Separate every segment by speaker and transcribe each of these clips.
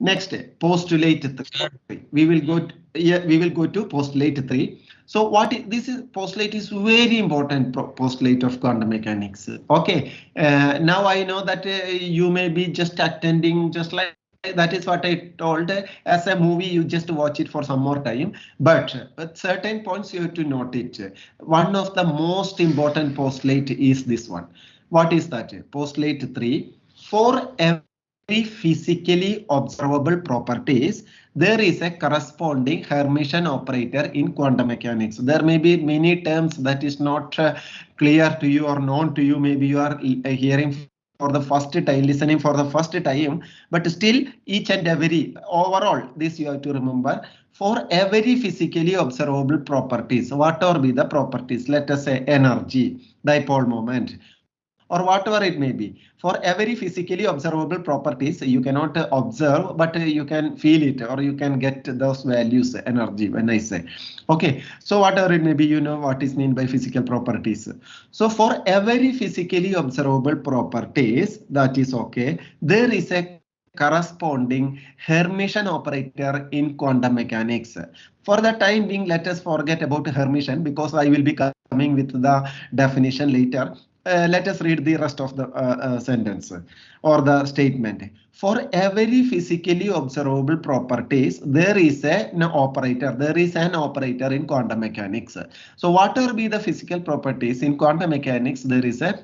Speaker 1: Next, postulate 3. We will go to, yeah, we will go to postulate 3. So this is postulate is very important postulate of quantum mechanics. Okay, now I know that you may be just attending just like that is what I told. As a movie, you just watch it for some more time. But at certain points you have to note it. One of the most important postulate is this one. What is that? Postulate 3. For every physically observable properties, there is a corresponding Hermitian operator in quantum mechanics. There may be many terms that is not clear to you or known to you. Maybe you are hearing for the first time, listening for the first time, but still each and every overall this you have to remember. For every physically observable properties, whatever be the properties, let us say energy, dipole moment, or whatever it may be, for every physically observable properties, you cannot observe, but you can feel it or you can get those values, energy, when I say. Okay, so whatever it may be, you know what is meant by physical properties. So for every physically observable properties, that is okay, there is a corresponding Hermitian operator in quantum mechanics. For the time being, let us forget about Hermitian because I will be coming with the definition later. Let us read the rest of the sentence or the statement. For every physically observable properties, there is an operator. There is an operator in quantum mechanics. So whatever be the physical properties in quantum mechanics, there is a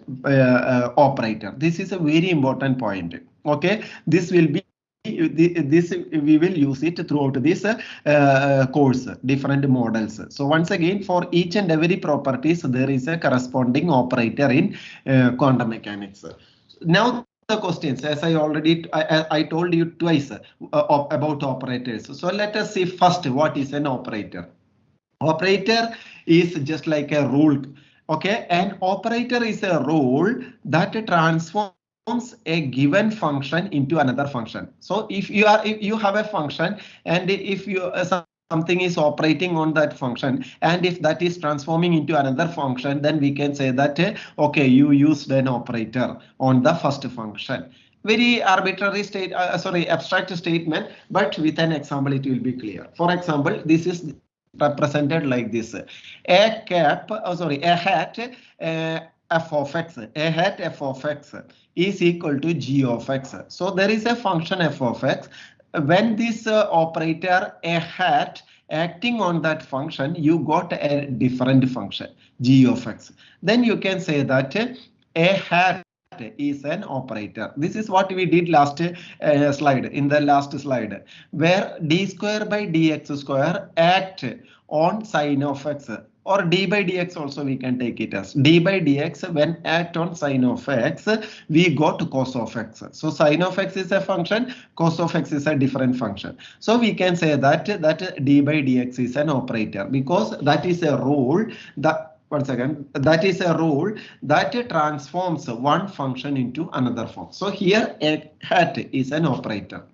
Speaker 1: operator. This is a very important point. Okay, this will be this we will use it throughout this course, different models. So once again, for each and every properties, there is a corresponding operator in quantum mechanics. Now the questions, as I told you twice about operators. So let us see first what is an operator. Operator is just like a rule. Okay, an operator is a rule that transforms a given function into another function. So if you have a function and if you something is operating on that function, and if that is transforming into another function, then we can say that okay, you used an operator on the first function. Very arbitrary abstract statement, but with an example it will be clear. For example, this is represented like this: a hat f of x, a hat f of x is equal to g of x. So there is a function f of x. When this operator a hat acting on that function, you got a different function g of x. Then you can say that a hat is an operator. This is what we did last slide, in the last slide, where d square by dx square act on sine of x, or d by dx also we can take it as d by dx. When act on sine of x, we got cos of x. So sine of x is a function, cos of x is a different function. So we can say that d by dx is an operator, because that is a rule that, once again, that is a rule that transforms one function into another form. So here a hat is an operator.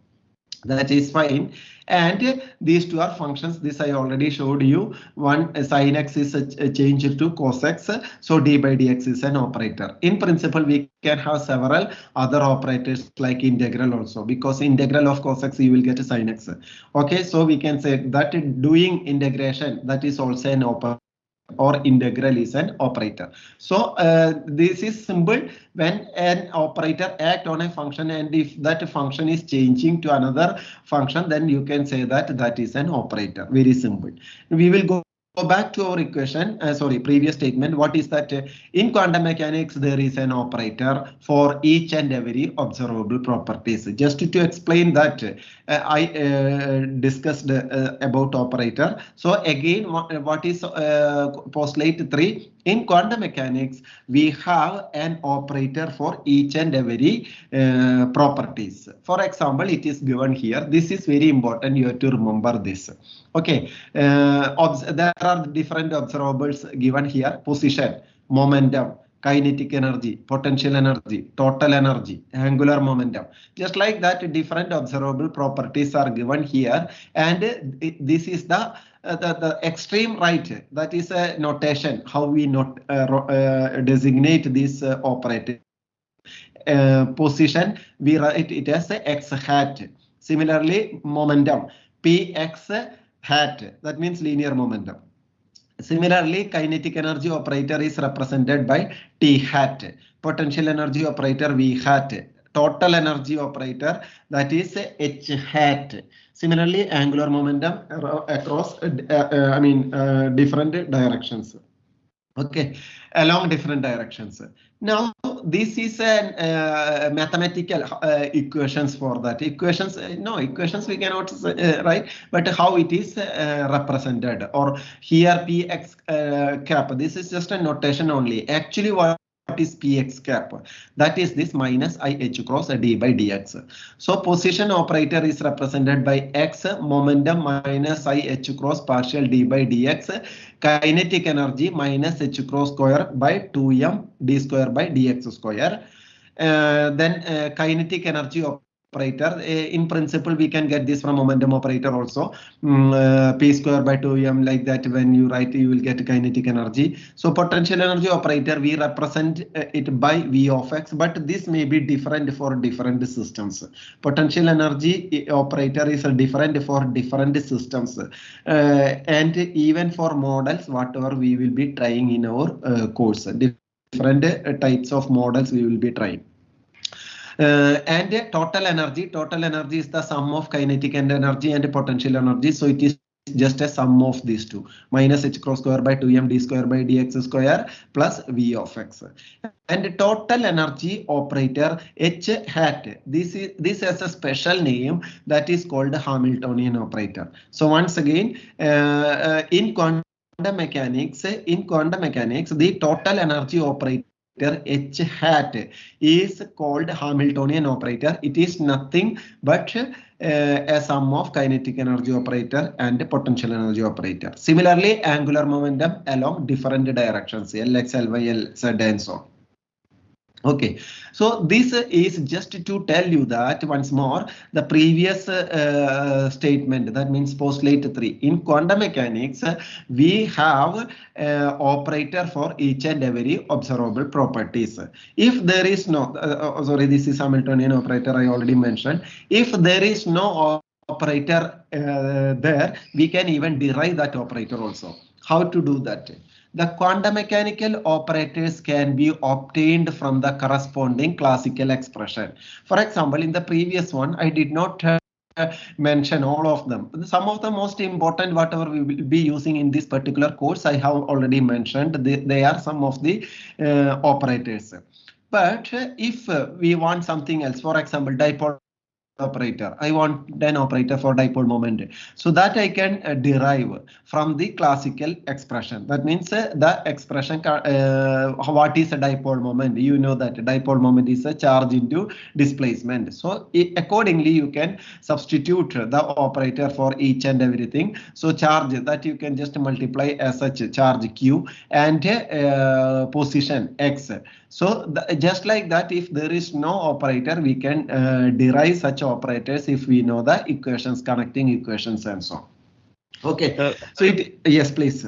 Speaker 1: That is fine. And these two are functions. This I already showed you. One sin x is changed to cos x. So d by dx is an operator. In principle, we can have several other operators like integral also, because integral of cos x you will get sin x. Okay, so we can say that doing integration, that is also an operator, or integral is an operator. So this is simple. When an operator act on a function, and if that function is changing to another function, then you can say that that is an operator. Very simple. We will go back to our equation, previous statement. What is that? In quantum mechanics, there is an operator for each and every observable properties. Just to explain that, I discussed about operator. So again, what is postulate 3? In quantum mechanics, we have an operator for each and every properties. For example, it is given here. This is very important. You have to remember this. Okay, there are different observables given here: position, momentum, kinetic energy, potential energy, total energy, angular momentum. Just like that, different observable properties are given here, and this is the extreme right. That is a notation how we designate this operator. Position, we write it as a x hat. Similarly, momentum Px hat, that means linear momentum. Similarly, kinetic energy operator is represented by T hat, potential energy operator V hat, total energy operator, that is H hat. Similarly, angular momentum across different directions. Okay, along different directions. Now, this is a mathematical equations for that. Equations, no equations we cannot write, but how it is represented, or here Px cap. This is just a notation only. Actually, what is Px cap? That is this minus IH cross d by dx. So position operator is represented by x, momentum minus IH cross partial d by dx, kinetic energy minus h cross square by 2m d square by dx square. Then kinetic energy operator, in principle we can get this from momentum operator also, p square by 2m, like that. When you write, you will get kinetic energy. So potential energy operator, we represent it by v of x, but this may be different for different systems. Potential energy operator is different for different systems, and even for models, whatever we will be trying in our course, different types of models we will be trying. And total energy is the sum of kinetic energy and potential energy. So it is just a sum of these two, minus h cross square by 2m d square by dx square plus v of x. And total energy operator H hat, this has a special name that is called Hamiltonian operator. So once again, in quantum mechanics, the total energy operator H hat is called Hamiltonian operator. It is nothing but a sum of kinetic energy operator and potential energy operator. Similarly, angular momentum along different directions, Lx, Ly, Lz, and so on. Okay, so this is just to tell you that once more the previous statement, that means postulate 3. In quantum mechanics, we have operator for each and every observable properties. If there is no, sorry, this is Hamiltonian operator I already mentioned. If there is no operator there, we can even derive that operator also. How to do that? The quantum mechanical operators can be obtained from the corresponding classical expression. For example, in the previous one, I did not mention all of them. Some of the most important, whatever we will be using in this particular course, I have already mentioned. They are some of the operators. But if we want something else, for example, dipole operator, I want an operator for dipole moment, so that I can derive from the classical expression. That means the expression, what is a dipole moment? You know that dipole moment is a charge into displacement. So accordingly you can substitute the operator for each and everything. So charge, that you can just multiply as such charge q and position x. So just like that, if there is no operator, we can derive such operators if we know the equations, connecting equations and so on. Okay, so yes, please.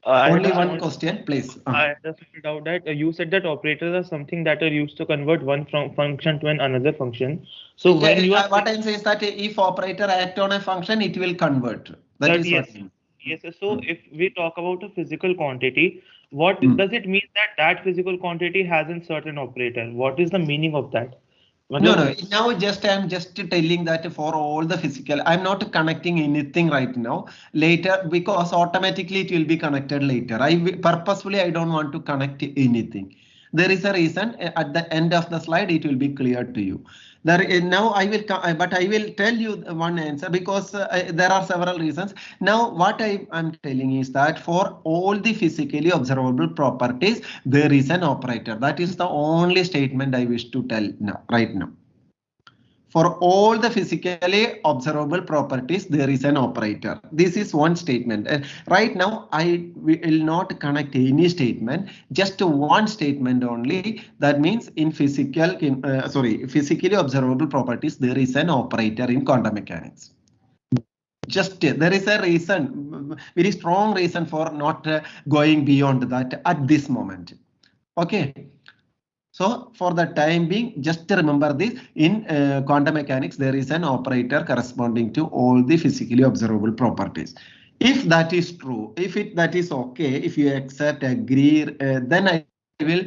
Speaker 1: Only one question, please.
Speaker 2: I just figured out that you said that operators are something that are used to convert one function to another function. So when you are
Speaker 1: what I'm saying is that if operator act on a function, it will convert. That is
Speaker 2: yes,
Speaker 1: what.
Speaker 2: yes. So if we talk about a physical quantity, what does it mean that that physical quantity has a certain operator? What is the meaning of that?
Speaker 1: No. Now I'm just telling that for all the physical, I'm not connecting anything right now. Later, because automatically it will be connected later. Purposefully I don't want to connect anything. There is a reason. At the end of the slide, it will be clear to you. Now I will tell you one answer, because there are several reasons. Now what I'm telling is that for all the physically observable properties, there is an operator. That is the only statement I wish to tell now, right now. For all the physically observable properties, there is an operator. This is one statement. Right now, I will not connect any statement, just one statement only. That means in physically observable properties, there is an operator in quantum mechanics. Just there is a reason, very strong reason for not going beyond that at this moment. Okay. So for the time being, just remember this, in quantum mechanics, there is an operator corresponding to all the physically observable properties. If that is true, that is okay, if you accept, agree, then I will,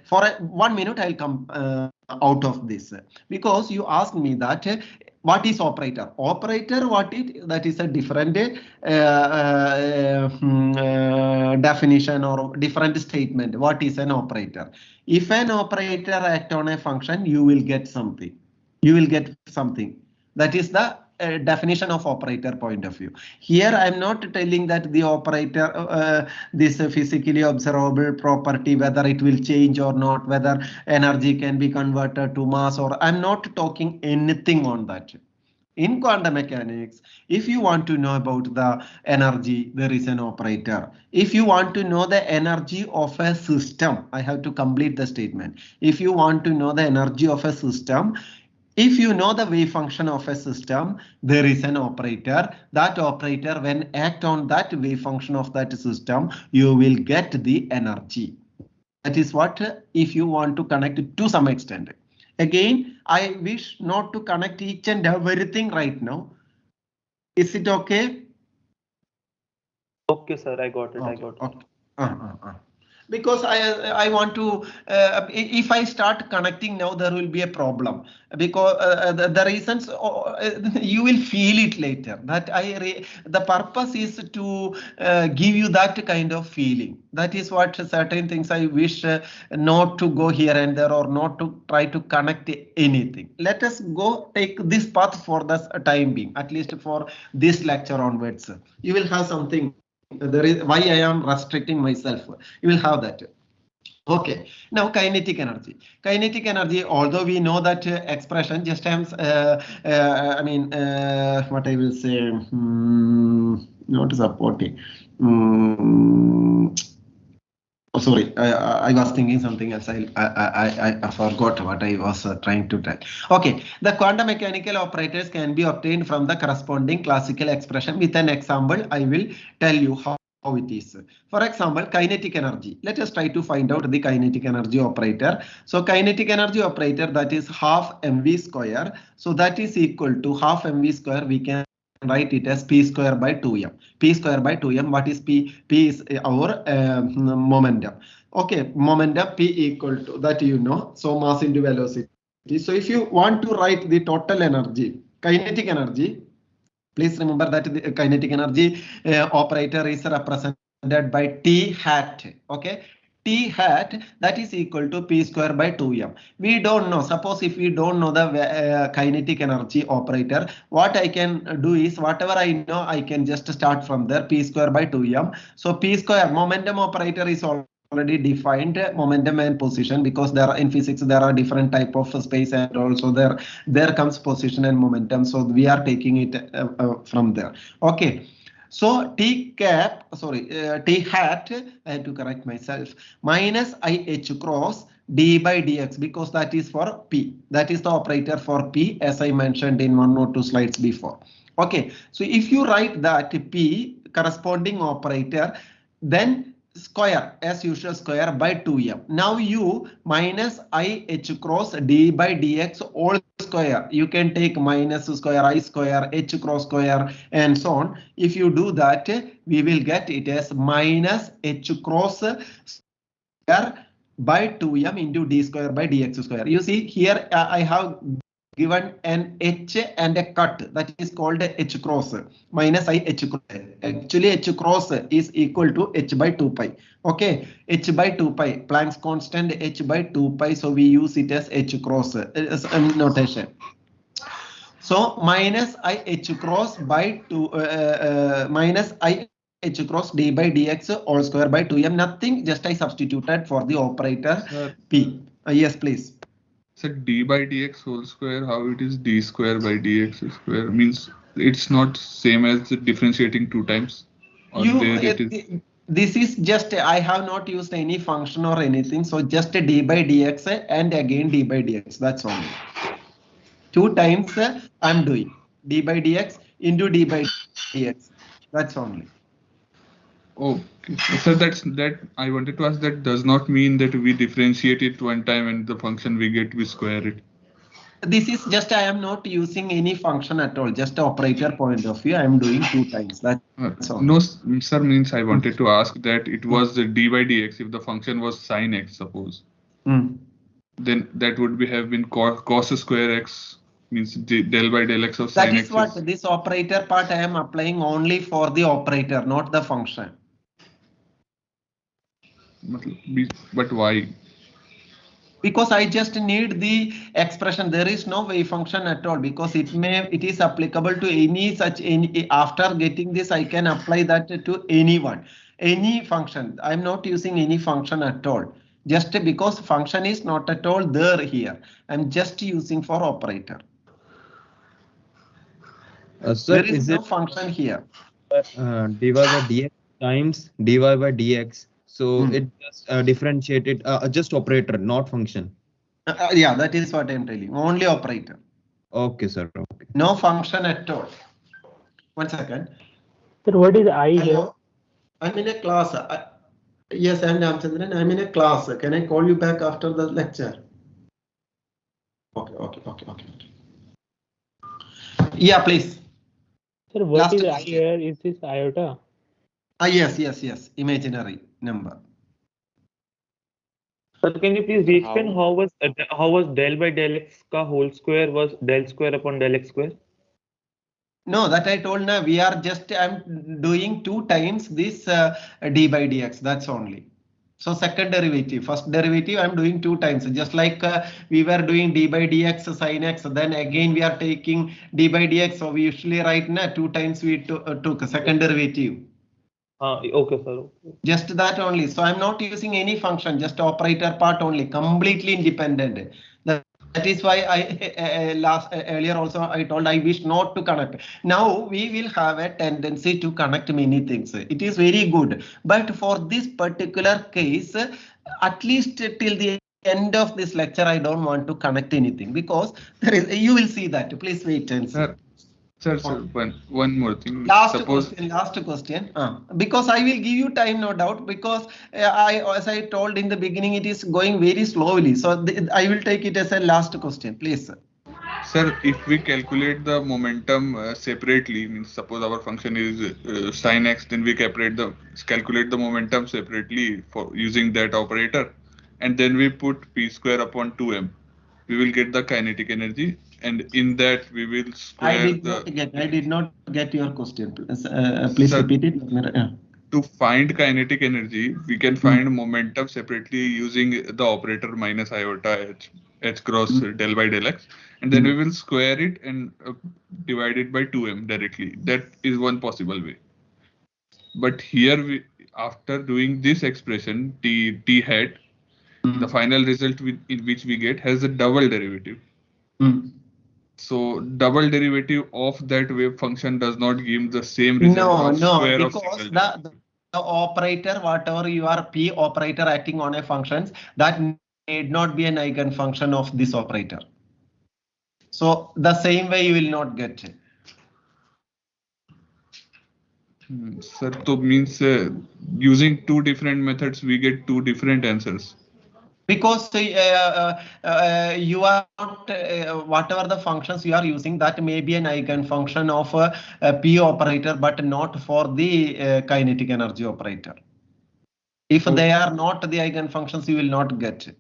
Speaker 1: for 1 minute, I'll come out of this, because you asked me that what is operator? Operator, that is a different definition or different statement. What is an operator? If an operator act on a function, you will get something. You will get something. That is the definition of operator point of view. Here, I'm not telling that the operator, this physically observable property, whether it will change or not, whether energy can be converted to mass, or I'm not talking anything on that. In quantum mechanics, if you want to know about the energy, there is an operator. If you want to know the energy of a system, I have to complete the statement. If you want to know the energy of a system, if you know the wave function of a system, there is an operator. That operator, when act on that wave function of that system, you will get the energy. That is what, if you want to connect it to some extent. Again, I wish not to connect each and everything right now. Is it okay?
Speaker 2: Okay, sir, I got it.
Speaker 1: Okay.
Speaker 2: I got it.
Speaker 1: Okay. Because I want to, if I start connecting now, there will be a problem, because the reasons you will feel it later. That the purpose is to give you that kind of feeling. That is what certain things I wish not to go here and there, or not to try to connect anything. Let us go take this path for the time being, at least for this lecture onwards. You will have something. There is why I am restricting myself. You will have that. Okay, now kinetic energy. Kinetic energy, although we know that expression, just times, I mean, what I will say, not supporting. Oh, sorry, I was thinking something else. I forgot what I was trying to tell. Okay, the quantum mechanical operators can be obtained from the corresponding classical expression. With an example, I will tell you how it is. For example, kinetic energy. Let us try to find out the kinetic energy operator. So kinetic energy operator, that is half mv square. So that is equal to half mv square. We can write it as p square by 2m. P square by 2m. What is p? P is our momentum. Okay, momentum p equal to that, you know. So mass into velocity. So if you want to write the total energy, kinetic energy, please remember that the kinetic energy operator is represented by T hat. Okay. T hat, that is equal to P square by 2m. We don't know. Suppose if we don't know the kinetic energy operator, what I can do is, whatever I know, I can just start from there, P square by 2m. So P square, momentum operator, is already defined, momentum and position, because there are, in physics there are different type of space, and also there comes position and momentum. So we are taking it from there. Okay. So T hat, I have to correct myself, minus IH cross d by dx, because that is for P. That is the operator for P, as I mentioned in 1 or 2 slides before. Okay, so if you write that P corresponding operator, then square, as usual, square by 2m. Now you minus IH cross d by dx all square. You can take minus square, I square, h cross square, and so on. If you do that, we will get it as minus h cross square by 2m into d square by dx square. You see here, I have given an h and a cut, that is called h cross, minus I h cross. Actually h cross is equal to h by 2 pi. Okay, h by 2 pi, Planck's constant h by 2 pi, so we use it as h cross as a notation. So minus I h cross by 2 minus I h cross d by dx all square by 2m. Nothing, just I substituted for the operator P. Yes, please.
Speaker 3: So d by dx whole square, how it is d square by dx square, means it's not same as differentiating 2 times, or there it is.
Speaker 1: This is just, I have not used any function or anything, so just a d by dx and again d by dx, that's all. 2 times I'm doing d by dx into d by dx, that's only.
Speaker 3: Okay. So that I wanted to ask, that does not mean that we differentiate it one time and the function we get, we square it.
Speaker 1: This is just, I am not using any function at all, just operator point of view. I am doing 2 times. That's all.
Speaker 3: No, sir, means I wanted to ask that it was the d by dx. If the function was sine x, suppose, then that would have been cos square x, means del by del x of sine x.
Speaker 1: That is what this operator part I am applying only for the operator, not the function.
Speaker 3: But why?
Speaker 1: Because I just need the expression. There is no wave function at all, because it is applicable to any after getting this, I can apply that to anyone, any function. I'm not using any function at all, just because function is not at all there here. I'm just using for operator.
Speaker 4: Sir,
Speaker 1: there is no function here.
Speaker 4: dy by dx times dy by dx. So it just differentiated, just operator, not function.
Speaker 1: Yeah, that is what I'm telling. Only operator.
Speaker 4: Okay, sir. Okay.
Speaker 1: No function at all. 1 second.
Speaker 5: Sir, what is I here?
Speaker 1: I'm in a class. Yes, I'm Ramchandran. I'm in a class. Can I call you back after the lecture? Okay. Yeah, please.
Speaker 5: Sir, what is I here? Is this iota?
Speaker 1: Yes. Imaginary number.
Speaker 2: Sir, can you please explain how was del by del x ka whole square was del square upon del x square?
Speaker 1: No, that I told now. We are just, I'm doing 2 times this d by dx. That's only. So second derivative, first derivative I'm doing 2 times, just like we were doing d by dx sin x, then again we are taking d by dx. So we usually write 2 times we took a second derivative.
Speaker 2: Okay, sir.
Speaker 1: Just that only. So I'm not using any function, just operator part only, completely independent. That is why I earlier also I told I wish not to connect. Now we will have a tendency to connect many things. It is very good, but for this particular case, at least till the end of this lecture, I don't want to connect anything, because there is, you will see that. Please wait and see.
Speaker 3: Sir, one more thing.
Speaker 1: Last question. Because I will give you time, no doubt, because as I told in the beginning, it is going very slowly. So I will take it as a last question, please.
Speaker 3: Sir, if we calculate the momentum separately, means suppose our function is sin x, then we calculate the momentum separately for using that operator, and then we put p square upon 2m. We will get the kinetic energy, and in that we will square.
Speaker 1: I did not get your question. Please sir, repeat it.
Speaker 3: To find kinetic energy, we can find momentum separately using the operator minus iota h cross del by del x, and then we will square it and divide it by 2m directly. That is one possible way. But here, after doing this expression t hat, the final result in which we get has a double derivative. So double derivative of that wave function does not give the same result.
Speaker 1: No, because the operator, whatever you are p operator acting on a function, that need not be an eigenfunction of this operator. So the same way you will not get it.
Speaker 3: Sir, so means using 2 different methods, we get 2 different answers.
Speaker 1: Because you are not, whatever the functions you are using, that may be an eigenfunction of a p operator, but not for the kinetic energy operator. If they are not the eigenfunctions, you will not get it.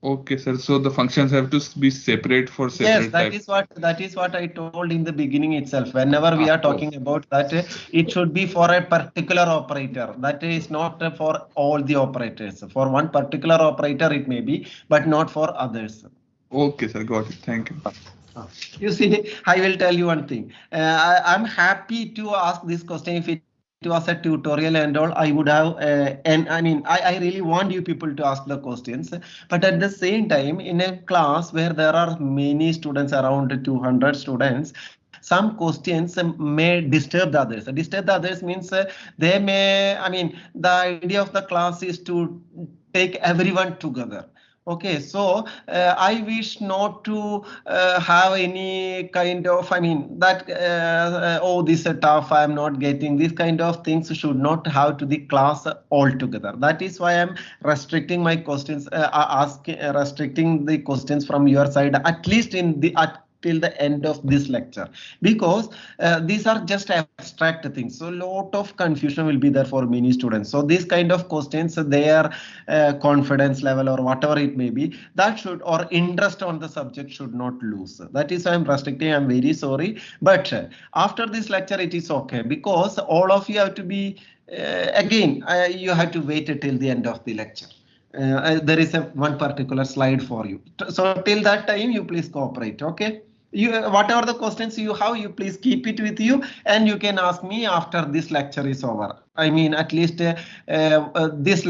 Speaker 3: Okay, sir. So the functions have to be separate for separate.
Speaker 1: Yes, that is what I told in the beginning itself. Whenever we are talking about that, it should be for a particular operator. That is not for all the operators. For one particular operator, it may be, but not for others.
Speaker 3: Okay, sir. Got it. Thank you.
Speaker 1: You see, I will tell you one thing. I'm happy to ask this question. If it was a tutorial and all, I would have, and I mean, I really want you people to ask the questions, but at the same time, in a class where there are many students, around 200 students, some questions may disturb the others. Disturb the others means they may, I mean, the idea of the class is to take everyone together. Okay, so I wish not to have any kind of, I mean, that, oh, this is tough, I'm not getting this kind of things should not have to the class altogether. That is why I'm restricting my questions, restricting the questions from your side, at least in the, till the end of this lecture, because these are just abstract things, so a lot of confusion will be there for many students. So these kind of questions, their confidence level or whatever it may be, that should, or interest on the subject should not lose. That is why I'm restricting. I'm very sorry, but after this lecture it is okay, because all of you have to be again, you have to wait till the end of the lecture. There is a one particular slide for you, so till that time you please cooperate. Okay, you, whatever the questions you have, you please keep it with you, and you can ask me after this lecture is over. I mean, at least this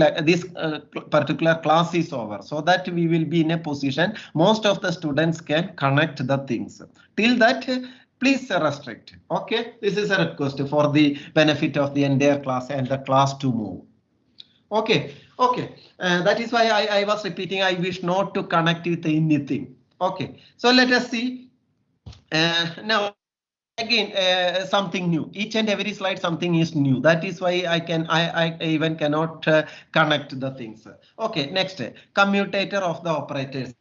Speaker 1: particular class is over, so that we will be in a position most of the students can connect the things. Till that, please restrict. Okay, this is a request for the benefit of the entire class and the class to move. Okay, okay. That is why I was repeating, I wish not to connect with anything. Okay, so let us see. Now, again, something new. Each and every slide, something is new. That is why I even cannot connect the things. Okay, next, commutator of the operators.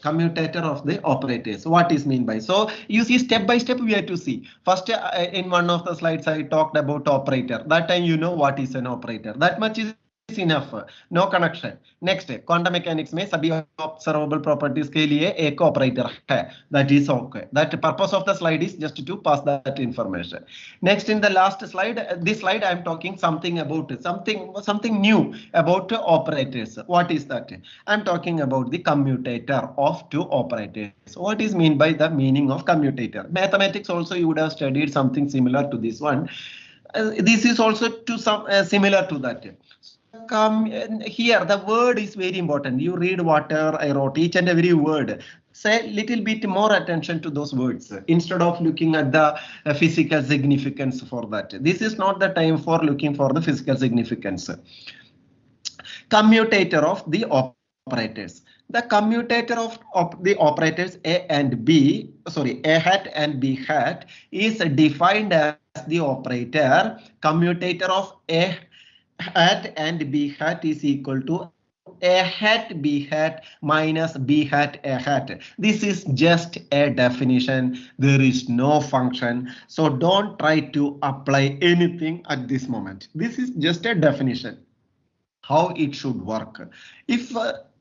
Speaker 1: Commutator of the operators. What is mean by? So you see, step by step we have to see. First, in one of the slides I talked about operator. That time you know what is an operator. That much is enough. No connection. Next, quantum mechanics में सभी observable properties के लिए एक operator है. That is okay. That purpose of the slide is just to pass that information. Next, in the last slide, this slide I am talking something about something new about operators. What is that? I am talking about the commutator of two operators. What is mean by the meaning of commutator? Mathematics also you would have studied something similar to this one. This is also to some similar to that. Here the word is very important. You read whatever I wrote, each and every word. Say little bit more attention to those words instead of looking at the physical significance for that. This is not the time for looking for the physical significance. Commutator of the operators. The commutator of the operators A and B, sorry, A hat and B hat is defined as the operator commutator of A hat and B hat is equal to A hat B hat minus B hat A hat. This is just a definition. There is no function. So don't try to apply anything at this moment. This is just a definition. How it should work. If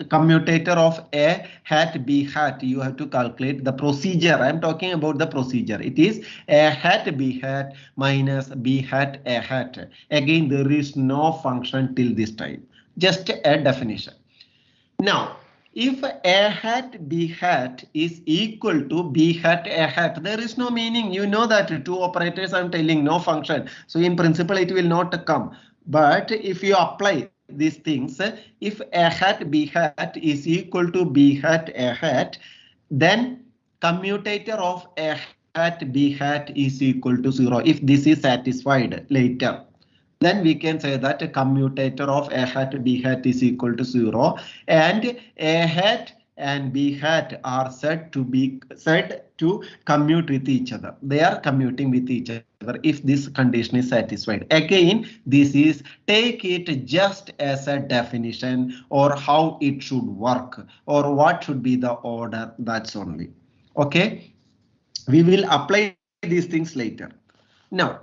Speaker 1: commutator of A hat B hat, you have to calculate the procedure. I'm talking about the procedure. It is A hat B hat minus B hat A hat. Again, there is no function till this time. Just a definition. Now, if A hat B hat is equal to B hat A hat, there is no meaning. You know that two operators I'm telling no function. So in principle, it will not come. But if you apply these things, if A hat B hat is equal to B hat A hat, then commutator of A hat B hat is equal to 0. If this is satisfied later, then we can say that a commutator of A hat B hat is equal to 0, and A hat and B hat are said to commute with each other. They are commuting with each other if this condition is satisfied. Again, this is, take it just as a definition or how it should work or what should be the order. That's only. Okay, we will apply these things later. Now,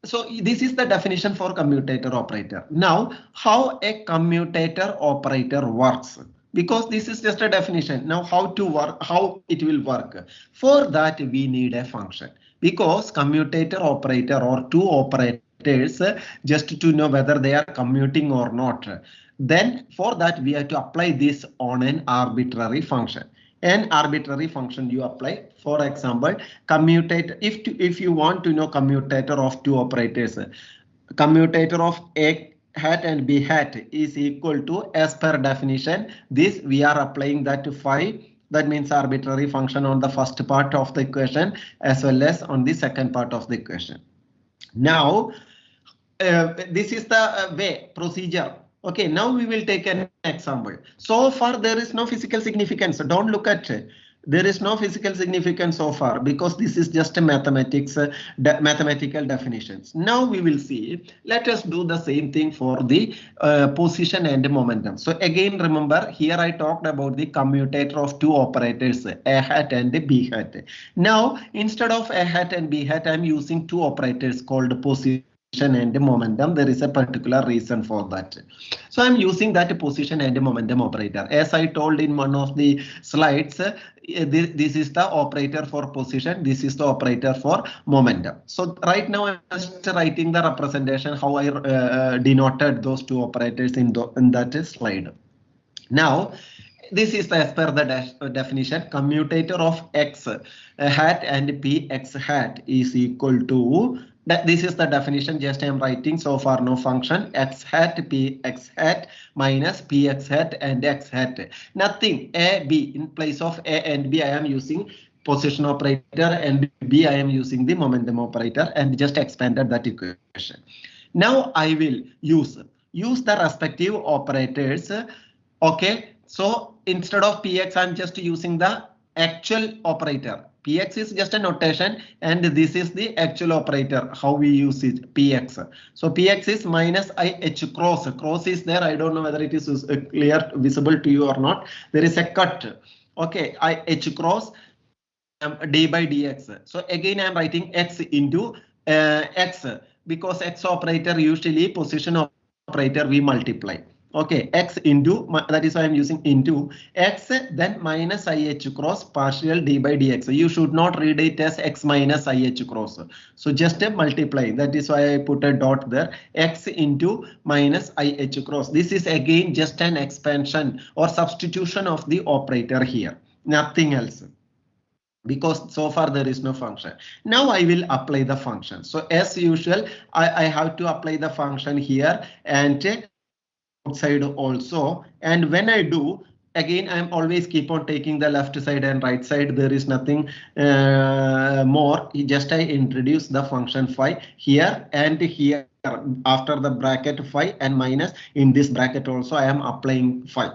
Speaker 1: so this is the definition for commutator operator. Now, how a commutator operator works? Because this is just a definition. Now, how to work, how it will work? For that, we need a function. Because commutator operator or two operators, just to know whether they are commuting or not. Then for that, we have to apply this on an arbitrary function. An arbitrary function you apply. For example, commutator. If you want to know commutator of two operators, commutator of A hat and B hat is equal to, as per definition, this we are applying that to phi. That means arbitrary function on the first part of the equation as well as on the second part of the equation. Now, this is the way procedure. Okay, now we will take an example. So far, there is no physical significance. So don't look at it. There is no physical significance so far because this is just a mathematics, mathematical definitions. Now we will see. Let us do the same thing for the position and momentum. So again, remember here I talked about the commutator of two operators, A hat and B hat. Now instead of A hat and B hat, I'm using two operators called position and momentum. There is a particular reason for that. So I'm using that position and momentum operator. As I told in one of the slides, this is the operator for position. This is the operator for momentum. So right now I'm just writing the representation how I denoted those two operators in that slide. Now, this is as per the definition, commutator of x hat and p x hat is equal to, this is the definition, just I am writing so far no function, x hat p x hat minus p x hat and x hat. Nothing, a b, in place of a and b I am using position operator and b I am using the momentum operator and just expanded that equation. Now I will use the respective operators. Okay, so instead of px, I'm just using the actual operator. Px is just a notation and this is the actual operator, how we use it, px. So px is minus I h cross. Cross is there. I don't know whether it is clear, visible to you or not. There is a cut. Okay, I h cross d by dx. So again, I'm writing x into x because x operator usually position operator we multiply. Okay, x into, that is why I'm using into x, then minus ih cross partial d by dx. You should not read it as x minus ih cross. So just multiply. That is why I put a dot there. X into minus ih cross. This is again just an expansion or substitution of the operator here. Nothing else, because so far there is no function. Now I will apply the function. So as usual, I have to apply the function here and outside also. And when I do, again, I'm always keep on taking the left side and right side. There is nothing more. Just I introduce the function phi here and here after the bracket phi and minus in this bracket also I am applying phi.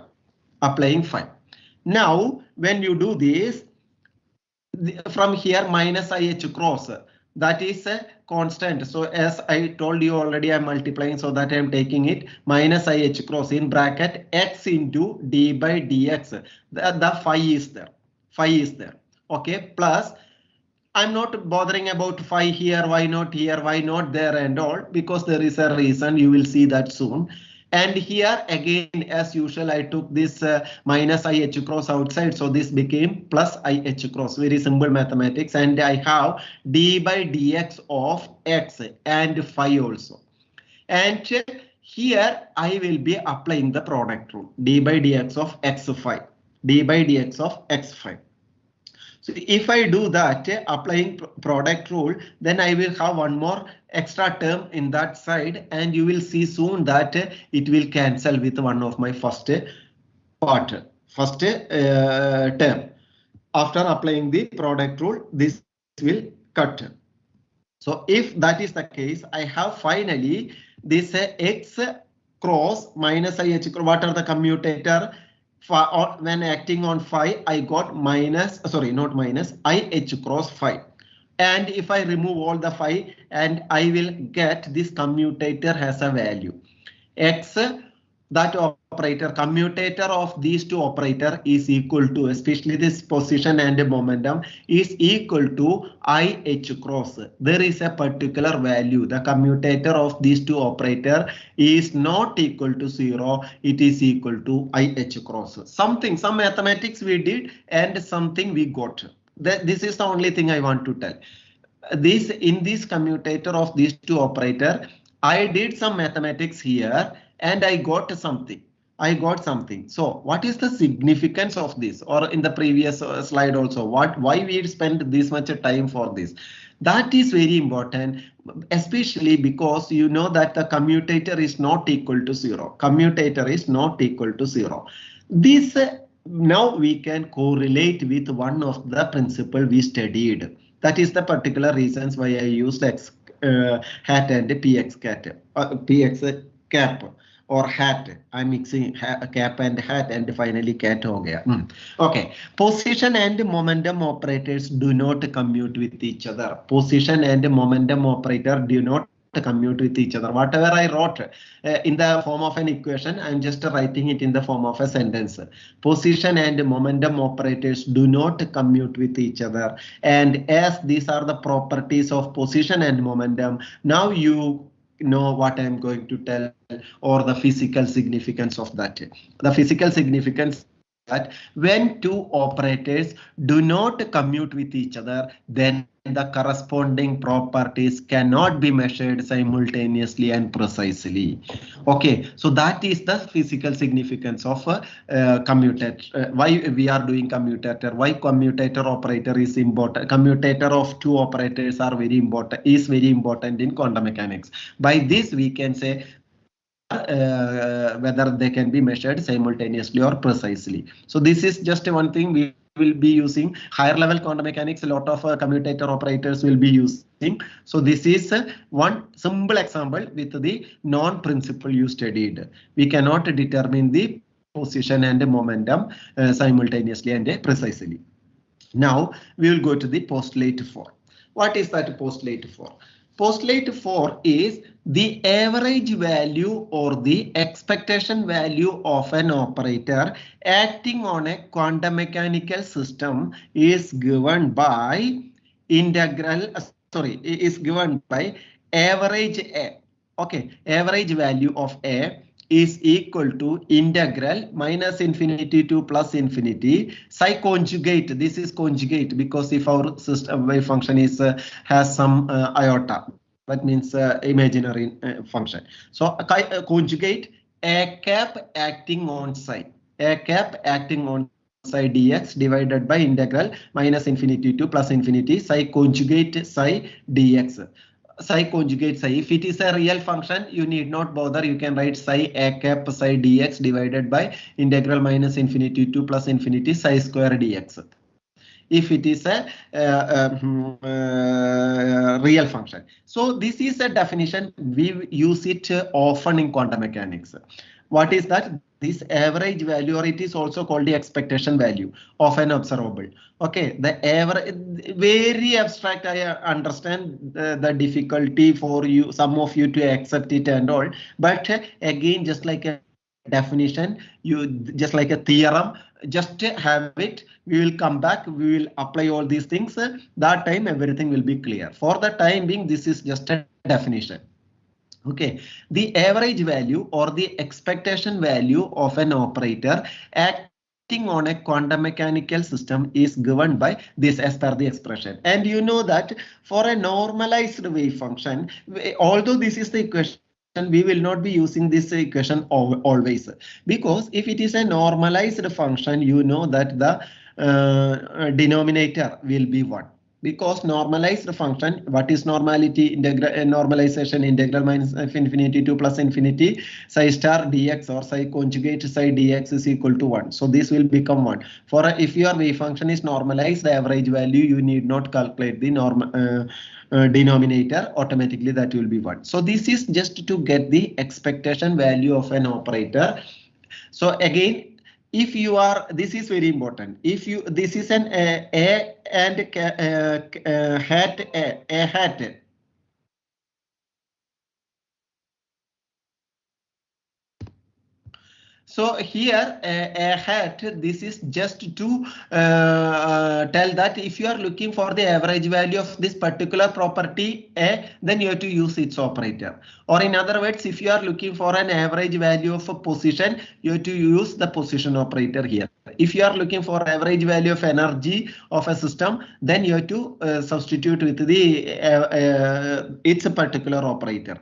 Speaker 1: Now when you do this, from here minus ih cross, that is a constant. So as I told you already, I'm multiplying, so that I'm taking it minus ih cross in bracket x into d by dx. The phi is there. Okay, plus I'm not bothering about phi here, why not here, why not there and all, because there is a reason. You will see that soon. And here again, as usual, I took this minus ih cross outside. So this became plus ih cross. Very simple mathematics. And I have d by dx of x and phi also. And here I will be applying the product rule. D by dx of x phi. D by dx of x phi. So if I do that, applying product rule, then I will have one more extra term in that side, and you will see soon that it will cancel with one of my first term. After applying the product rule, this will cut. So if that is the case, I have finally this x cross minus ih cross. What are the commutator? When acting on phi, I got minus, sorry, not minus, ih cross phi. And if I remove all the phi, and I will get this commutator has a value. X, that operator, commutator of these two operator is equal to, especially this position and momentum, is equal to ih cross. There is a particular value. The commutator of these two operator is not equal to 0. It is equal to ih cross. Some mathematics we did and something we got. This is the only thing I want to tell. In this commutator of these two operator, I did some mathematics here and I got something. So what is the significance of this? Or in the previous slide also, why we spend this much time for this? That is very important, especially because you know that the commutator is not equal to 0. Commutator is not equal to 0. This now we can correlate with one of the principle we studied. That is the particular reasons why I used x hat and px cap. or hat. I'm mixing cap and hat, and finally cat ho gaya. Okay. Position and momentum operators do not commute with each other. Position and momentum operator do not commute with each other. Whatever I wrote in the form of an equation, I'm just writing it in the form of a sentence. Position and momentum operators do not commute with each other. And as these are the properties of position and momentum, now you know what I'm going to tell, or the physical significance of that. The physical significance that when two operators do not commute with each other, then the corresponding properties cannot be measured simultaneously and precisely. Okay, so that is the physical significance of commutator. Why we are doing commutator? Why commutator operator is important? Commutator of two operators are very important. Is very important in quantum mechanics. By this we can say whether they can be measured simultaneously or precisely. So this is just one thing we will be using. Higher level quantum mechanics, a lot of commutator operators will be using. So this is one simple example with the non-principle you studied. We cannot determine the position and momentum simultaneously and precisely. Now we will go to the postulate 4. What is that postulate 4? Postulate 4 is the average value or the expectation value of an operator acting on a quantum mechanical system is given by is given by average A. Okay, average value of A is equal to integral minus infinity to plus infinity psi conjugate. This is conjugate because if our system wave function is has some iota, that means imaginary function. So conjugate A cap acting on psi, A cap acting on psi dx divided by integral minus infinity to plus infinity psi conjugate psi dx. Psi conjugate psi. If it is a real function, you need not bother. You can write psi A cap psi dx divided by integral minus infinity to plus infinity psi square dx. If it is a real function. So this is a definition. We use it often in quantum mechanics. What is that? This average value, or it is also called the expectation value of an observable. Okay, the average, very abstract. I understand the difficulty for you, some of you, to accept it and all. But again, just like a definition, you just like a theorem, just have it. We will come back. We will apply all these things. That time everything will be clear. For the time being, this is just a definition. Okay, the average value or the expectation value of an operator acting on a quantum mechanical system is given by this as per the expression. And you know that for a normalized wave function, although this is the equation, we will not be using this equation always, because if it is a normalized function, you know that the denominator will be 1. Because normalized function, what is normality? Normalization integral minus infinity to plus infinity psi star dx or psi conjugate psi dx is equal to 1. So this will become 1. For if your wave function is normalized, the average value, you need not calculate the denominator, automatically that will be 1. So this is just to get the expectation value of an operator. So again, if you are, this is very important. If you, this is an A and hat, a hat. So here a hat, this is just to tell that if you are looking for the average value of this particular property A, then you have to use its operator. Or in other words, if you are looking for an average value of a position, you have to use the position operator here. If you are looking for average value of energy of a system, then you have to substitute with the its particular operator,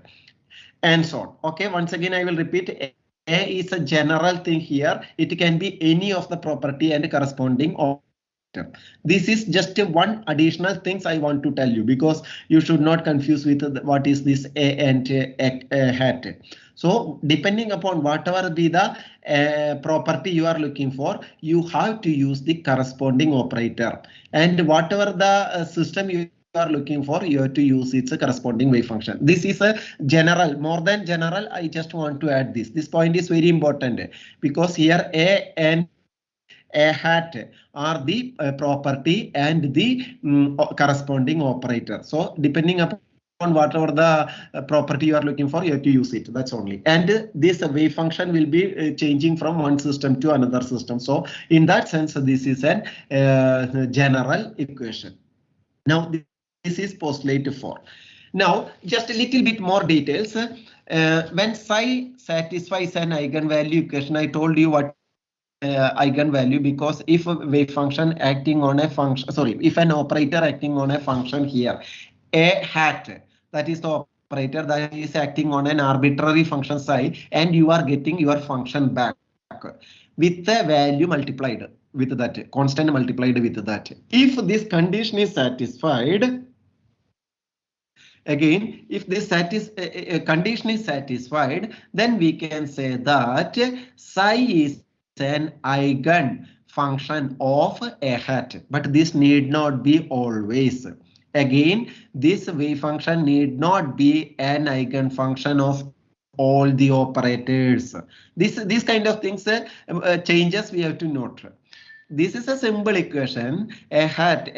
Speaker 1: and so on. Okay, once again I will repeat. A is a general thing here. It can be any of the property and corresponding operator. This is just one additional things I want to tell you, because you should not confuse with what is this A and a hat. So depending upon whatever be the property you are looking for, you have to use the corresponding operator. And whatever the system you are looking for, you have to use its corresponding wave function. This is a general, more than general. I just want to add this. This point is very important because here A and A hat are the property and the corresponding operator. So depending upon whatever the property you are looking for, you have to use it. That's only. And this wave function will be changing from one system to another system. So in that sense, this is a general equation. Now this is postulate 4. Now just a little bit more details. When psi satisfies an eigenvalue equation, I told you what eigenvalue, because if a wave function acting on a function, sorry, if an operator acting on a function here, A hat, that is the operator that is acting on an arbitrary function psi, and you are getting your function back with the value multiplied with that, constant multiplied with that. If this condition is satisfied, again, if this condition is satisfied, then we can say that psi is an eigen function of A hat, but this need not be always. Again, this wave function need not be an eigen function of all the operators. These kind of things, changes we have to note. This is a simple equation. A hat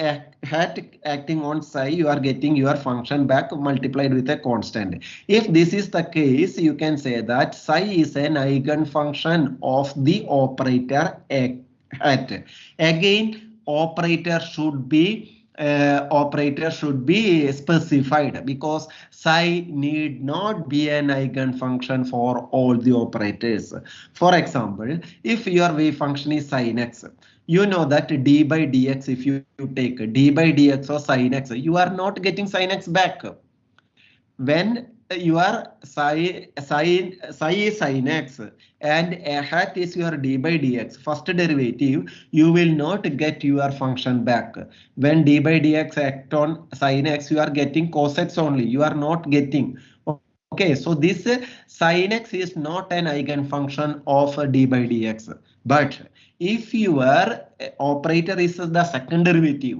Speaker 1: acting on psi, you are getting your function back multiplied with a constant. If this is the case, you can say that psi is an eigen function of the operator A hat. Again, operator should be specified, because psi need not be an eigen function for all the operators. For example, if your wave function is sin x, you know that d by dx, if you take d by dx or sin x, you are not getting sin x back. When you are psi is sin x and A hat is your d by dx, first derivative, you will not get your function back. When d by dx act on sin x, you are getting cos x only, you are not getting. Okay, so this sin x is not an eigen function of d by dx. But if your operator is the second derivative,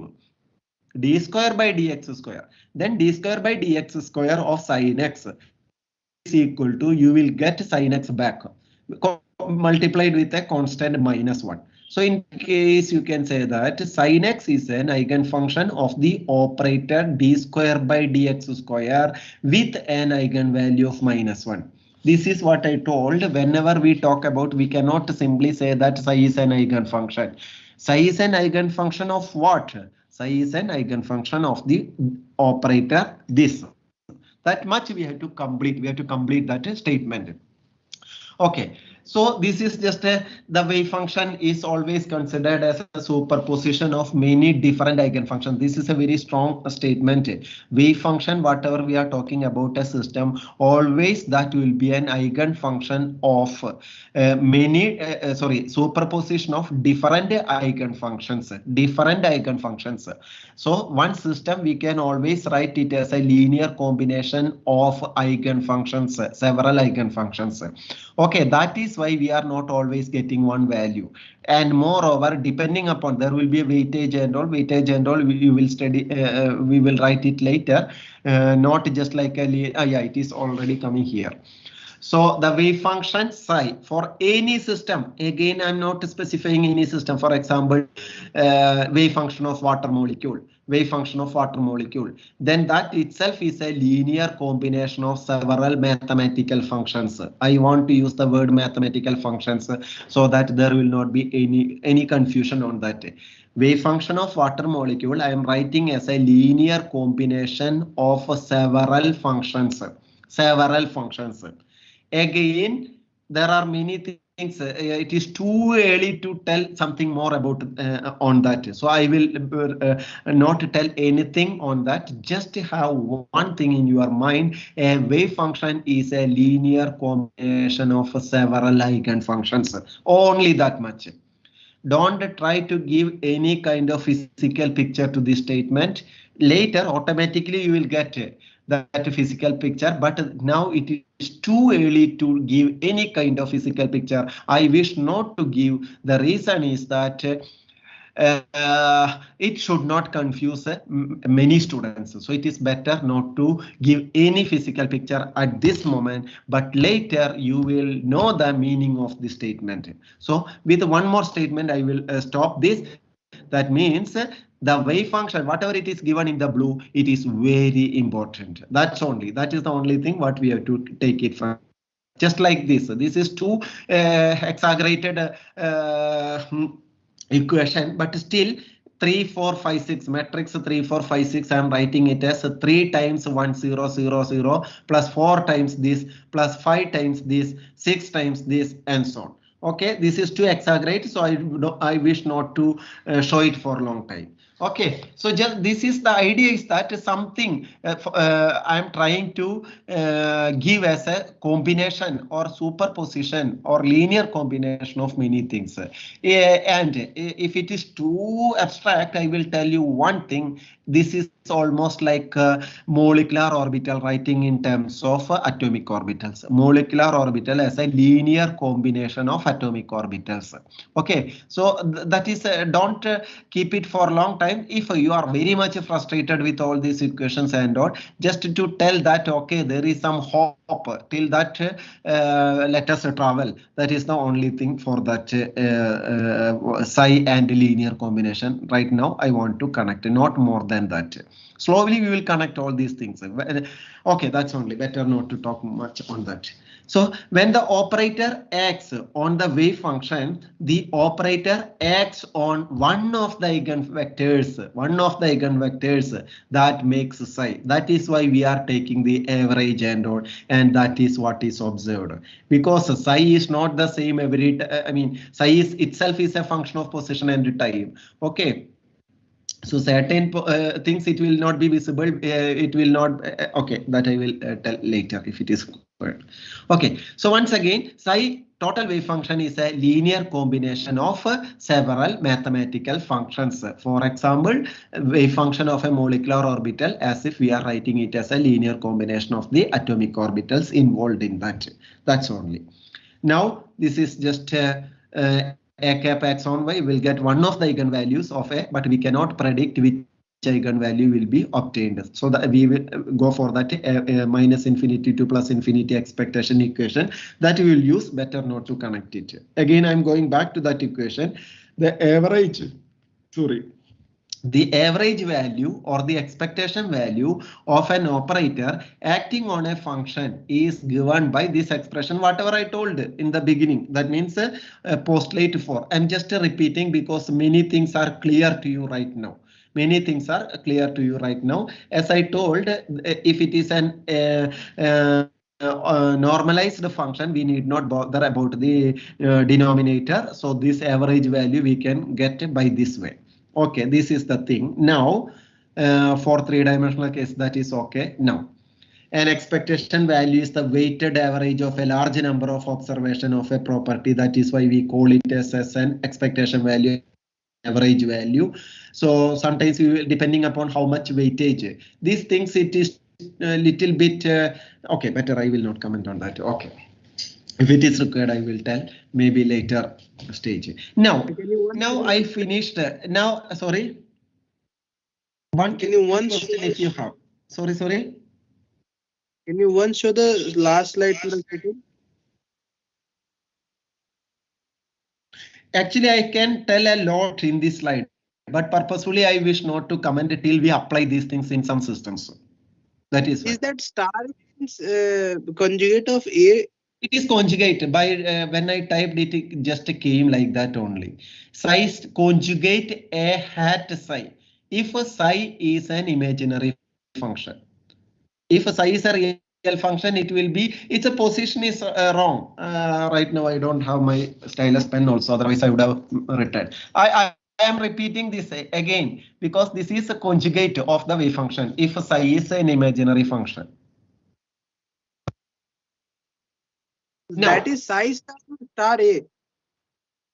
Speaker 1: d square by dx square, then d square by dx square of sin x is equal to, you will get sin x back multiplied with a constant -1. So in case you can say that sin x is an eigenfunction of the operator d square by dx square with an eigenvalue of -1. This is what I told. Whenever we talk about, we cannot simply say that psi is an eigenfunction. Psi is an eigenfunction of what? Psi is an eigenfunction of the operator this. That much we have to complete. We have to complete that statement. Okay. So this is just the wave function is always considered as a superposition of many different eigenfunctions. This is a very strong statement. Wave function, whatever we are talking about a system, always that will be an eigenfunction of superposition of different eigenfunctions. So one system, we can always write it as a linear combination of eigenfunctions, several eigenfunctions. Okay, that is why we are not always getting one value. And moreover, depending upon, there will be a weightage and all, we will study, we will write it later, not just like it is already coming here. So the wave function psi for any system, again I'm not specifying any system. For example, wave function of water molecule, then that itself is a linear combination of several mathematical functions. I want to use the word mathematical functions so that there will not be any confusion on that. Wave function of water molecule, I am writing as a linear combination of several functions. Again, there are many things. It is too early to tell something more about on that. So I will not tell anything on that. Just have one thing in your mind. A wave function is a linear combination of several eigenfunctions. Only that much. Don't try to give any kind of physical picture to this statement. Later, automatically you will get that physical picture, but now it is too early to give any kind of physical picture. I wish not to give. The reason is that it should not confuse many students. So it is better not to give any physical picture at this moment, but later you will know the meaning of the statement. So with one more statement, I will stop this. That means the wave function, whatever it is given in the blue, it is very important. That is the only thing what we have to take it from. Just like this. This is too exaggerated equation, but still 3, 4, 5, 6 matrix 3, 4, 5, 6. I am writing it as 3 times 1, 0, 0, 0 plus 4 times this plus 5 times this, 6 times this, and so on. Okay, this is too exaggerate, so I wish not to show it for a long time. Okay, so just this is the idea, is that something I am trying to give as a combination or superposition or linear combination of many things. And if it is too abstract, I will tell you one thing. This is almost like molecular orbital writing in terms of atomic orbitals. Molecular orbital as a linear combination of atomic orbitals. Okay, so that is don't keep it for a long time. If you are very much frustrated with all these equations and all, just to tell that okay, there is some hope till that let us travel. That is the only thing for that psi and linear combination. Right now I want to connect, not more than that. Slowly we will connect all these things. Okay, that's only, better not to talk much on that. So when the operator acts on the wave function, the operator acts on one of the eigenvectors that makes psi. That is why we are taking the average and all, and that is what is observed. Because psi is not the same every, psi is itself is a function of position and time. Okay. So certain things it will not be visible. It will not. Okay, that I will tell later if it is required. Okay. So once again, psi total wave function is a linear combination of several mathematical functions. For example, wave function of a molecular orbital, as if we are writing it as a linear combination of the atomic orbitals involved in that. That's only. Now this is just a cap x on y will get one of the eigenvalues of a, but we cannot predict which eigenvalue will be obtained. So that we will go for that minus infinity to plus infinity expectation equation that we will use. Better not to connect it. Again, I'm going back to that equation. The average value or the expectation value of an operator acting on a function is given by this expression, whatever I told in the beginning. That means postulate 4. I'm just repeating because many things are clear to you right now. As I told, if it is an normalized function, we need not bother about the denominator. So this average value we can get by this way. Okay, this is the thing. Now, for 3-dimensional case, that is okay. Now, an expectation value is the weighted average of a large number of observation of a property. That is why we call it as an expectation value, average value. So sometimes we will, depending upon how much weightage. These things, it is a little bit, okay, better I will not comment on that. Okay. If it is required, I will tell maybe later stage. Now I finished. Now, sorry. Can you once question if you have? Sorry.
Speaker 6: Can you once show the last slide to the video?
Speaker 1: Actually, I can tell a lot in this slide, but purposefully I wish not to comment till we apply these things in some systems. That is.
Speaker 6: Is that star conjugate of A?
Speaker 1: It is conjugate. By when I typed it, it just came like that only. Psi conjugate A hat psi. If psi is an imaginary function, if psi is a real function, it will be, its a position is wrong. Right now I don't have my stylus pen also, otherwise I would have written. I am repeating this again because this is a conjugate of the wave function if psi is an imaginary function.
Speaker 6: Now, that is psi star A.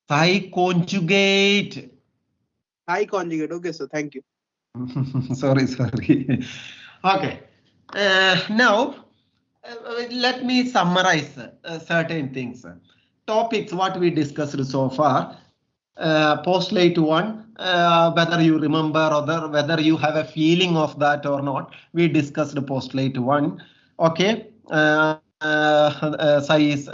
Speaker 1: Psi conjugate.
Speaker 6: Psi conjugate. Okay, so thank you.
Speaker 1: sorry. Okay. Now, let me summarize certain things. Topics what we discussed so far. postulate 1, whether you remember or whether you have a feeling of that or not, we discussed postulate 1. Okay. Psi is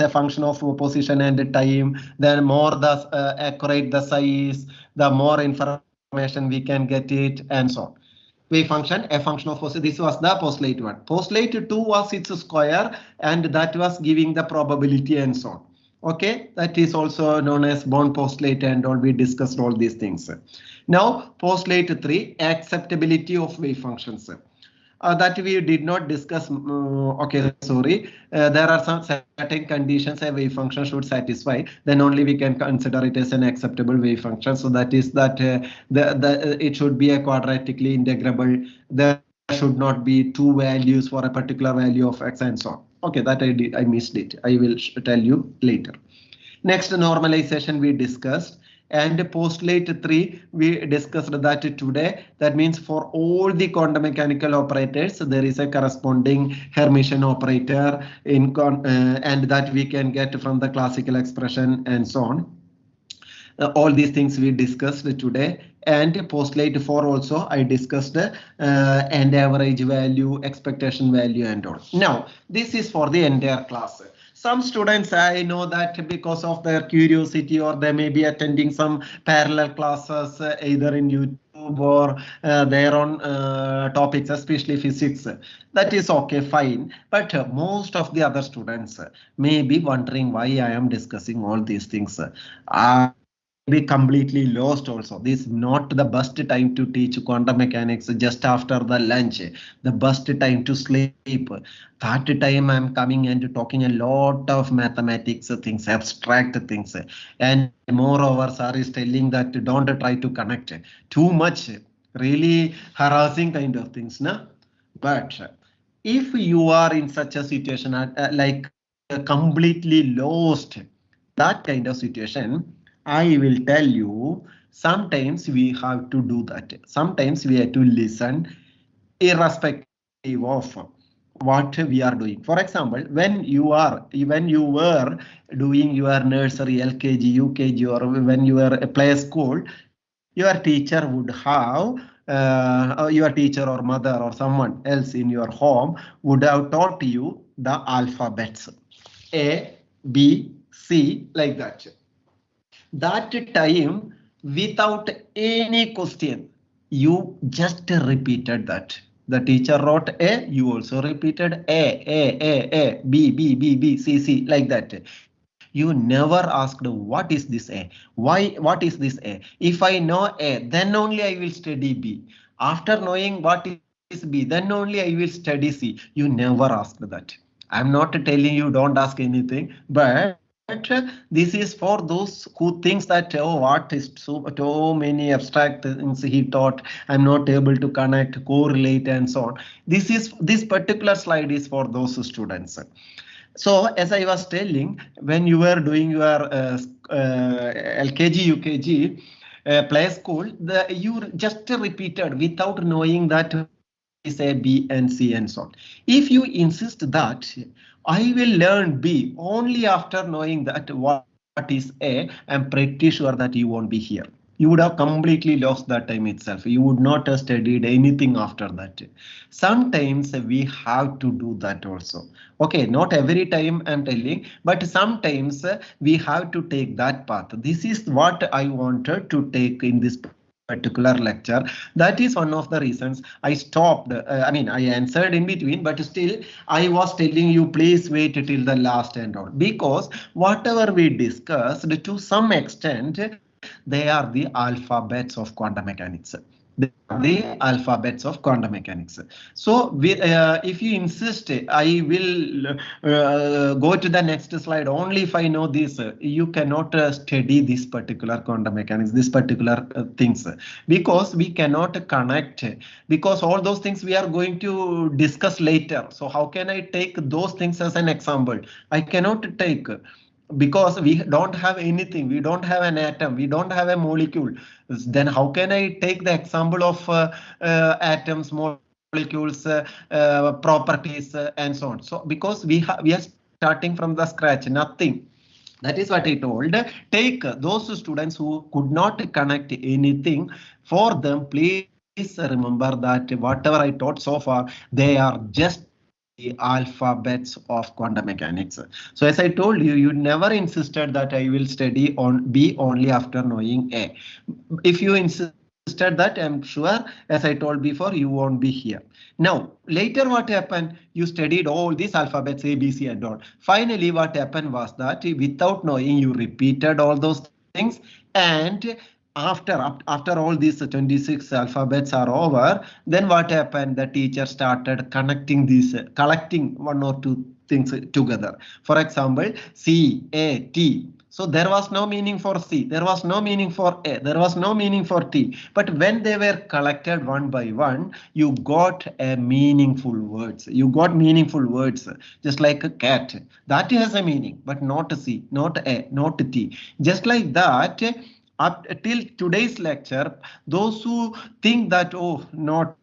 Speaker 1: a function of position and time. Then more the accurate the psi is, the more information we can get it, and so on. Wave function, a function of position. This was the postulate 1. Postulate 2 was its square, and that was giving the probability and so on. Okay, that is also known as bond postulate, and all we discussed all these things. Now postulate 3, acceptability of wave functions. That we did not discuss. Okay, sorry. There are some certain conditions a wave function should satisfy. Then only we can consider it as an acceptable wave function. So that is that it should be a quadratically integrable. There should not be two values for a particular value of x and so on. Okay, that I missed it. I will tell you later. Next, normalization we discussed. And postulate 3, we discussed that today. That means for all the quantum mechanical operators, there is a corresponding Hermitian operator in and that we can get from the classical expression and so on. All these things we discussed today. And postulate 4 also I discussed and average value, expectation value, and all. Now this is for the entire class. Some students, I know that because of their curiosity, or they may be attending some parallel classes either in YouTube or their own topics, especially physics. That is okay, fine. But most of the other students may be wondering why I am discussing all these things. Be completely lost also. This is not the best time to teach quantum mechanics just after the lunch, the best time to sleep. That time I'm coming and talking a lot of mathematics things, abstract things, and moreover sir is telling that don't try to connect too much, really harassing kind of things, no? But if you are in such a situation like completely lost, that kind of situation, I will tell you, sometimes we have to do that. Sometimes we have to listen irrespective of what we are doing. For example, when you were doing your nursery, LKG, UKG, or when you were a play school, your teacher would have your teacher or mother or someone else in your home would have taught you the alphabets A, B, C, like that. That time, without any question, you just repeated that. The teacher wrote A, you also repeated A, B, B, B, B, C, C, like that. You never asked what is this A? Why? What is this A? If I know A, then only I will study B. After knowing what is B, then only I will study C. You never asked that. I'm not telling you don't ask anything, but this is for those who thinks that, oh, what is so many abstract things he taught, I'm not able to connect, correlate, and so on. This particular slide is for those students. So as I was telling, when you were doing your LKG, UKG, play school, you just repeated without knowing that is A, B, and C, and so on. If you insist that I will learn B only after knowing that what is A, I'm pretty sure that you won't be here. You would have completely lost that time itself. You would not have studied anything after that. Sometimes we have to do that also. Okay, not every time I'm telling, but sometimes we have to take that path. This is what I wanted to take in this particular lecture. That is one of the reasons I stopped. I answered in between, but still I was telling you, please wait till the last and all, because whatever we discussed to some extent, they are the alphabets of quantum mechanics. The alphabets of quantum mechanics. So if you insist, I will go to the next slide only if I know this. You cannot study this particular quantum mechanics, this particular things, because we cannot connect, because all those things we are going to discuss later. So how can I take those things as an example? I cannot take, because we don't have anything, we don't have an atom, we don't have a molecule. Then how can I take the example of atoms, molecules, properties, and so on? So because we are starting from the scratch, nothing. That is what I told. Take those students who could not connect anything. For them, please remember that whatever I taught so far, they are just the alphabets of quantum mechanics. So as I told you, you never insisted that I will study on B only after knowing A. If you insisted that, I'm sure, as I told before, you won't be here. Now, later what happened? You studied all these alphabets A, B, C and all. Finally, what happened was that without knowing, you repeated all those things, and after all these 26 alphabets are over, then what happened? The teacher started connecting these, collecting one or two things together. For example, C, A, T. So there was no meaning for C, there was no meaning for A, there was no meaning for T. But when they were collected one by one, you got a meaningful words. You got meaningful words, just like a cat. That has a meaning, but not a C, not A, not a T. Just like that, up till today's lecture, those who think that, oh, not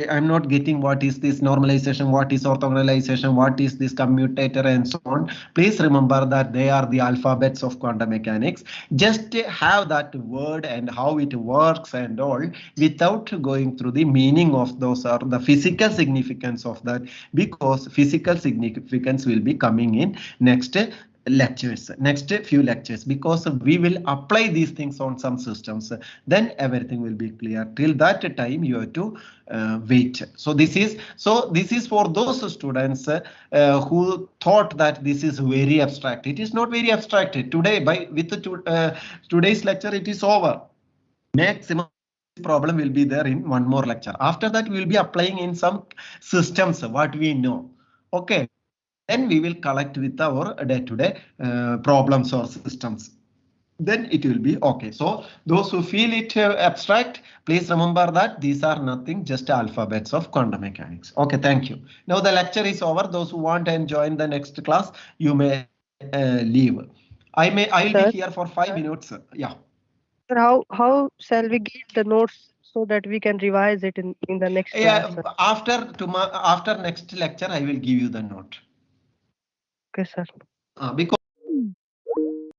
Speaker 1: I'm not getting what is this normalization, what is orthogonalization, what is this commutator and so on. Please remember that they are the alphabets of quantum mechanics. Just have that word and how it works and all without going through the meaning of those or the physical significance of that, because physical significance will be coming in next few lectures, because we will apply these things on some systems, then everything will be clear. Till that time you have to wait. So this is for those students who thought that this is very abstract. It is not very abstract. Today, today's lecture, it is over. Maximum problem will be there in one more lecture. After that, we will be applying in some systems what we know. Okay, then we will collect with our day-to-day problems or systems. Then it will be okay. So those who feel it abstract, please remember that these are nothing, just alphabets of quantum mechanics. Okay, thank you. Now the lecture is over. Those who want and join the next class, you may leave. I will be
Speaker 7: Sir,
Speaker 1: here for 5 minutes. Yeah.
Speaker 7: sir, how shall we get the notes so that we can revise it in the next class, sir?
Speaker 1: After next lecture, I will give you the note.
Speaker 7: Okay, sir.
Speaker 1: Because